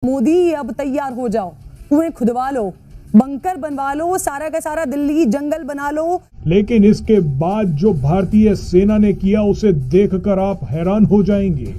मोदी अब तैयार हो जाओ, कुएं खुदवा लो, बंकर बनवा लो, सारा का सारा दिल्ली जंगल बना लो। लेकिन इसके बाद जो भारतीय सेना ने किया उसे देखकर आप हैरान हो जाएंगे।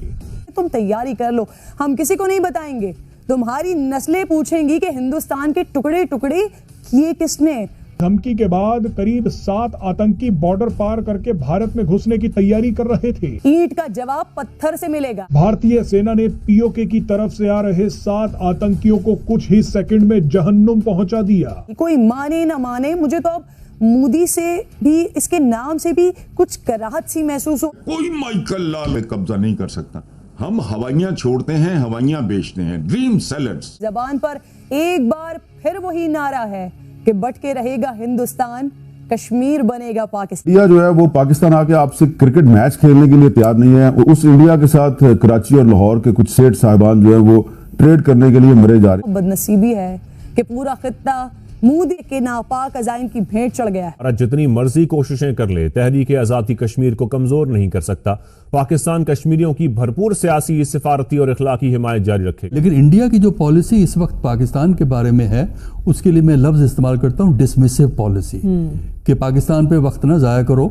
तुम तैयारी कर लो, हम किसी को नहीं बताएंगे। तुम्हारी नस्लें पूछेंगी कि हिंदुस्तान के टुकड़े टुकड़े किए किसने। धमकी के बाद करीब 7 आतंकी बॉर्डर पार करके भारत में घुसने की तैयारी कर रहे थे। ईंट का जवाब पत्थर से मिलेगा। भारतीय सेना ने पीओके की तरफ से आ रहे 7 आतंकियों को कुछ ही सेकंड में जहन्नुम पहुंचा दिया। कोई माने ना माने, मुझे तो अब मोदी से भी, इसके नाम से भी कुछ कराहत सी महसूस हो। कोई माइकल लाल में कब्जा नहीं कर सकता। हम हवाइयां छोड़ते हैं, हवाइयां बेचते हैं। Dream sellers. जबान पर एक बार फिर वही नारा है कि बट के रहेगा हिंदुस्तान, कश्मीर बनेगा पाकिस्तान। इंडिया जो है वो पाकिस्तान आके आपसे क्रिकेट मैच खेलने के लिए तैयार नहीं है। उस इंडिया के साथ कराची और लाहौर के कुछ सेठ साहिबान जो है वो ट्रेड करने के लिए मरे जा रहे हैं। बदनसीबी है कि पूरा खित्ता मोदी के नापाक अजाइम की भेंट चढ़ गया है। भारत जितनी मर्जी कोशिशें कर ले, तहरीक आजादी कश्मीर को कमजोर नहीं कर सकता। पाकिस्तान कश्मीरियों की भरपूर सियासी, सिफारती और इखलाकी हिमायत जारी रखेगा। लेकिन इंडिया की जो पॉलिसी इस वक्त पाकिस्तान के बारे में है, उसके लिए मैं लफ्ज इस्तेमाल करता हूं डिसमिसिव पॉलिसी, कि पाकिस्तान पे वक्त ना जाया करो।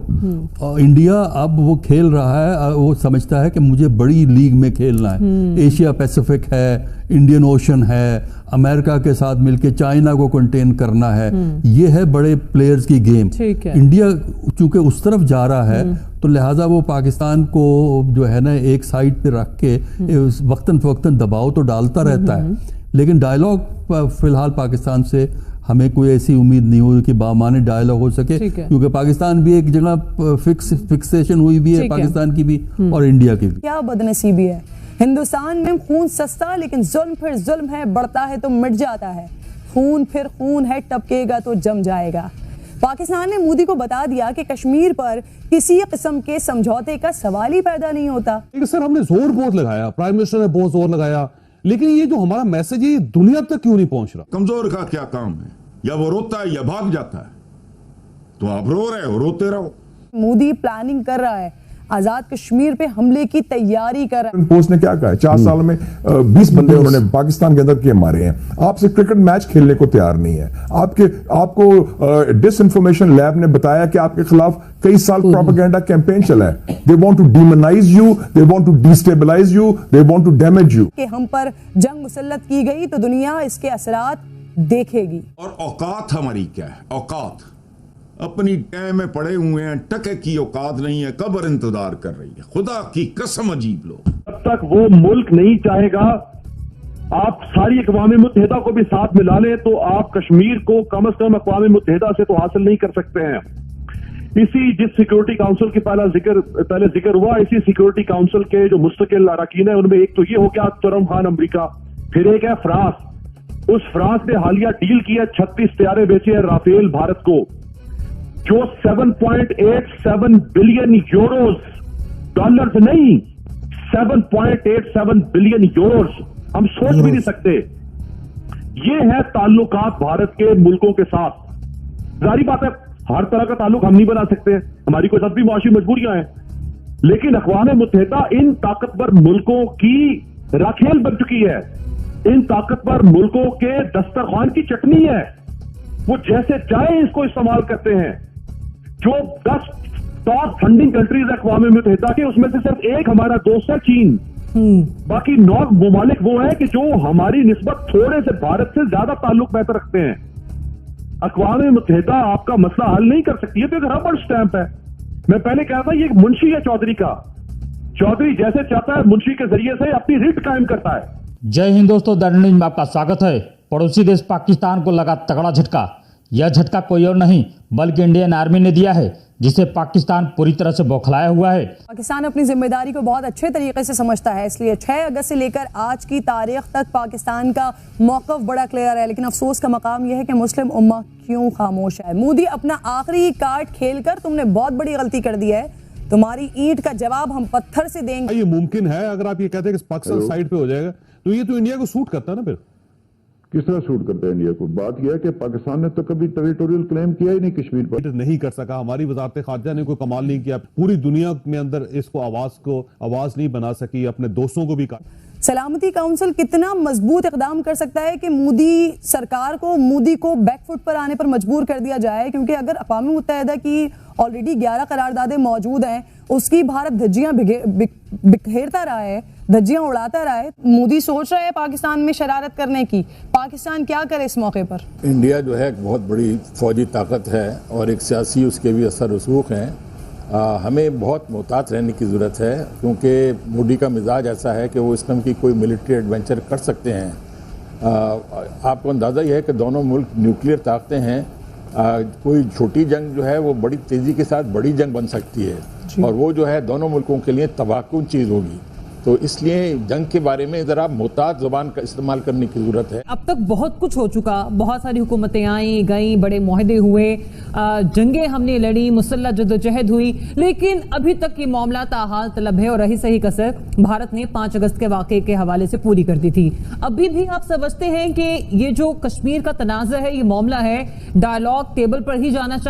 और इंडिया अब वो खेल रहा है, वो समझता है कि मुझे बड़ी लीग में खेलना है। एशिया पैसिफिक है, इंडियन ओशन है, अमेरिका के साथ मिलकर चाइना को कंटेन करना है। ये है बड़े प्लेयर्स की गेम। इंडिया चूंकि उस तरफ जा रहा है, तो लिहाजा वो पाकिस्तान को जो है ना एक साइड पे रख के वक्तन फवक्तन दबाव तो डालता रहता है। लेकिन डायलॉग फिलहाल पाकिस्तान से हमें कोई ऐसी उम्मीद नहीं हुई कि बामाने डायलॉग हो सके, क्योंकि पाकिस्तान भी एक जगह फिक्सेशन हुई भी है, पाकिस्तान की भी और इंडिया की भी। क्या बदनसीबी है, हिंदुस्तान में खून सस्ता, लेकिन जुल्म फिर जुल्म है, बढ़ता है तो मिट जाता है। खून फिर खून है, टपकेगा तो जम जाएगा। पाकिस्तान ने मोदी को बता दिया कि कश्मीर पर किसी किस्म के समझौते का सवाल ही पैदा नहीं होता। सर हमने जोर बहुत लगाया, प्राइम मिनिस्टर ने बहुत जोर लगाया, लेकिन ये जो हमारा मैसेज है ये दुनिया तक क्यों नहीं पहुंच रहा? कमजोर का क्या काम है? या वो रोता है या भाग जाता है। तो आप रो रहे हो, रोते रहो। मोदी प्लानिंग कर रहा है, आजाद कश्मीर पे हमले की तैयारी कर रहा है। पोस्ट ने क्या कहा है, 4 साल में 20 बंदे उन्होंने पाकिस्तान के अंदर के मारे हैं। आपसे क्रिकेट मैच खेलने को तैयार नहीं है। आपको डिसइंफॉर्मेशन लैब ने बताया कि आपके खिलाफ कई साल प्रोपेगेंडा कैंपेन चला है। They want to demonize you, they want to destabilize you, they want to damage you. कि हम पर जंग मुसल्लत की गई तो दुनिया इसके असरात देखेगी। और औकात हमारी क्या है? औकात अपनी टैम में पड़े हुए हैं, टके की औकात नहीं है, कब्र इंतजार कर रही है। खुदा की कसम अजीब लोग। जब तक वो मुल्क नहीं चाहेगा, आप सारी अक़वाम मुत्तहिदा को भी साथ मिला लें, तो आप कश्मीर को कम से कम अक़वाम मुत्तहिदा से तो हासिल नहीं कर सकते हैं। इसी जिस सिक्योरिटी काउंसिल की पहले जिक्र हुआ, इसी सिक्योरिटी काउंसिल के जो मुस्तकिल अरकान है, उनमें एक तो ये हो गया तुर्रम खान अमरीका, फिर एक है फ्रांस। उस फ्रांस ने हालिया डील किया, 36 तैयारे बेचे हैं राफेल भारत को, जो 7.87 बिलियन यूरोस, डॉलर्स नहीं, 7.87 बिलियन यूरोस। हम सोच भी नहीं सकते। ये है ताल्लुकात भारत के मुल्कों के साथ। जारी बात है, हर तरह का ताल्लुक हम नहीं बना सकते, हमारी कोई सब भी मुआशी मजबूरियां हैं, लेकिन अक़वाम मुत्तहिदा इन ताकतवर मुल्कों की राखेल बन चुकी है। इन ताकतवर मुल्कों के दस्तरखान की चटनी है। वो जैसे चाहे इसको इस्तेमाल करते हैं। जो 10 टॉप फंडिंग कंट्रीज है अक़वाम मुत्तहिदा के, उसमें से सिर्फ एक हमारा दोस्त है चीन। बाकी 9 ममालिक वो है कि जो हमारी निस्बत थोड़े से भारत से ज्यादा ताल्लुक बेहतर रखते हैं। अक़वाम मुत्तहिदा आपका मसला हल नहीं कर सकती है, तो एक रबर स्टैंप है। मैं पहले कहा था ये एक मुंशी है चौधरी का। चौधरी जैसे चाहता है मुंशी के जरिए से अपनी रिट कायम करता है। जय हिंद दोस्तों, दैनिक न्यूज़ में आपका स्वागत है। पड़ोसी देश पाकिस्तान को लगा तगड़ा झटका। यह झटका कोई और नहीं बल्कि इंडियन आर्मी ने दिया है, जिसे पाकिस्तान पूरी तरह से बौखलाया हुआ है। पाकिस्तान अपनी जिम्मेदारी को बहुत अच्छे तरीके से समझता है, इसलिए 6 अगस्त से लेकर आज की तारीख तक पाकिस्तान का मौक़िफ़ बड़ा क्लियर है। लेकिन अफसोस का मकाम यह है कि मुस्लिम उम्मा क्यों खामोश है। मोदी अपना आखिरी कार्ड खेलकर तुमने बहुत बड़ी गलती कर दी है। तुम्हारी ईंट का जवाब हम पत्थर से देंगे। ये मुमकिन है अगर आप ये कहते हैं कि पाकिस्तान साइड पे हो जाएगा, तो ये तो इंडिया को सूट करता है ना। फिर किस तरह सूट करता है इंडिया को? बात यह है कि पाकिस्तान ने तो कभी टेरिटोरियल क्लेम किया ही नहीं कश्मीर पर। नहीं कर सका, हमारी वजारत खारजा ने कोई कमाल नहीं किया, पूरी दुनिया में अंदर इसको आवाज नहीं बना सकी, अपने दोस्तों को भी कहा। सलामती काउंसिल कितना मजबूत इकदाम कर सकता है कि मोदी को बैकफुट पर आने पर मजबूर कर दिया जाए, क्योंकि अगर अक़वाम मुत्तहिदा की ऑलरेडी 11 करारदादें मौजूद हैं, उसकी भारत धज्जियां बिखेरता रहा है, धज्जियां उड़ाता रहा है। मोदी सोच रहा है पाकिस्तान में शरारत करने की। पाकिस्तान क्या करे इस मौके पर? इंडिया जो है एक बहुत बड़ी फौजी ताकत है और एक सियासी उसके भी असर रसूख हैं। हमें बहुत मोहतात रहने की ज़रूरत है, क्योंकि मोदी का मिजाज ऐसा है कि वो इस तरह की कोई मिलिट्री एडवेंचर कर सकते हैं। आपको अंदाज़ा यह है कि दोनों मुल्क न्यूक्लियर ताकतें हैं। कोई छोटी जंग जो है वो बड़ी तेज़ी के साथ बड़ी जंग बन सकती है, और वो जो है दोनों मुल्कों के लिए तबाहकुन चीज़ होगी। तो इसलिए जंग के बारे में ज़रा मोहतात ज़ुबान का इस्तेमाल करने की ज़रूरत है। अब तक बहुत कुछ हो चुका, बहुत सारी हुकूमतें आई गई, बड़े मुआहदे हुए, जंगें हमने लड़ी, मुसल्लह जद्दोजहद हुई, लेकिन अभी तक ये मामला ताहाल तलब है और रही सही कसर भारत ने 5 अगस्त के वाक़े के हवाले से पूरी कर दी थी। अभी भी आप समझते हैं कि ये जो कश्मीर का तनाज़ा है, ये मामला है, डायलॉग टेबल पर ही जाना चाहिए?